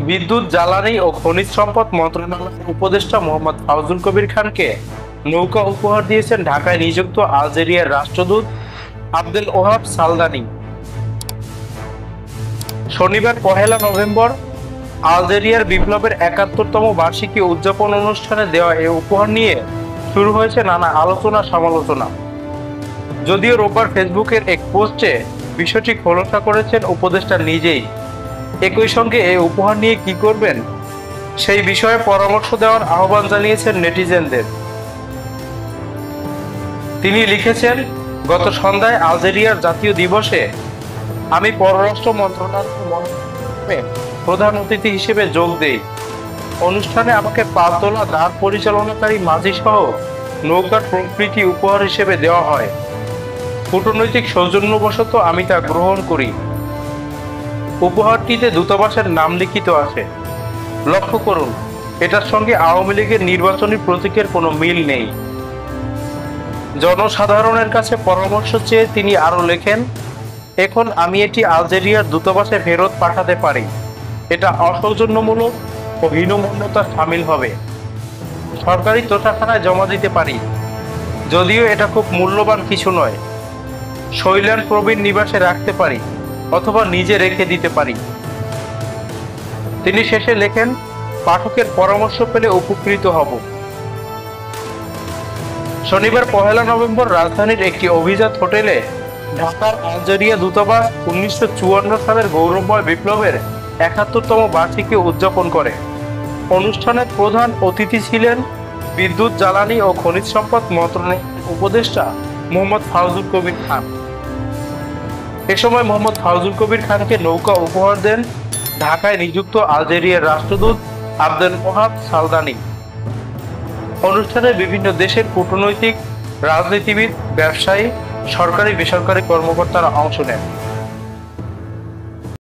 বিদ্যুৎ, জ্বালানি ও খনিজ সম্পদ মন্ত্রণালয়ের উপদেষ্টা মোহাম্মদ ফাউজুল কবির খানকে নৌকা উপহার দিয়েছেন ঢাকায় নিযুক্ত আলজেরিয়ার রাষ্ট্রদূত আবদেল ওহাব সালদানি। শনিবার 1 নভেম্বর আলজেরিয়ার বিপ্লবের 71তম বার্ষিকী উদযাপন অনুষ্ঠানে দেওয়া এই উপহার নিয়ে শুরু হয়েছে নানা আলোচনা সমালোচনা। যদিও রোববার ফেসবুকের এক পোস্টে বিষয়টি খোলাসা করেছেন উপদেষ্টা নিজেই। একই সঙ্গে এই উপহার নিয়ে কি করবেন সেই বিষয়ে পরামর্শ দেওয়ার আহ্বান জানিয়েছেন নেটিজেনদের। তিনি লিখেছেন, গত সন্ধ্যায় আলজেরিয়ার জাতীয় দিবসে আমি পররাষ্ট্র মন্ত্রণালয়ের প্রধান অতিথি হিসেবে যোগ দেই। অনুষ্ঠানে আমাকে পালতোলা দাঁড় পরিচালনাকারী মাঝি সহ নৌকার প্রকৃতি উপহার হিসেবে দেওয়া হয়। কূটনৈতিক সৌজন্যবশত আমি তা গ্রহণ করি। উপহারটিতে দূতাবাসের নাম লিখিত আছে। লক্ষ্য করুন, এটার সঙ্গে আওয়ামী লীগের নির্বাচনী প্রতীকের কোনো মিল নেই। জনসাধারণের কাছে পরামর্শ চেয়ে তিনি আরও লেখেন, এখন আমি এটি আলজেরিয়ার দূতাবাসে ফেরত পাঠাতে পারি। এটা অসৌজন্যমূলক ও হীনমন্যতা শামিল হবে। সরকারি তোষাখানায় জমা দিতে পারি, যদিও এটা খুব মূল্যবান কিছু নয়। শৈলান প্রবীণ নিবাসে রাখতে পারি অথবা নিজে রেখে দিতে পারি। তিনি শেষে লেখেন, পাঠকের পরামর্শ পেলে উপকৃত হব। শনিবার 1 নভেম্বর রাজধানীর একটি অভিজাত হোটেলে ঢাকার আলজেরিয়া দূতাবাস 1954 সালের গৌরবময় বিপ্লবের 71তম বার্ষিকী উদযাপন করে। অনুষ্ঠানের প্রধান অতিথি ছিলেন বিদ্যুৎ, জ্বালানি ও খনিজ সম্পদ মন্ত্রণালয়ের উপদেষ্টা মোহাম্মদ ফাউজুল কবির খান। এ সময় মোহাম্মদ ফাউজুল কবির খানকে নৌকা উপহার দেন ঢাকায় নিযুক্ত আলজেরিয়ার রাষ্ট্রদূত আবদেল ওহাব সালদানি। অনুষ্ঠানে বিভিন্ন দেশের কূটনৈতিক, রাজনীতিবিদ, ব্যবসায়ী, সরকারি বেসরকারি কর্মকর্তারা অংশ নেন।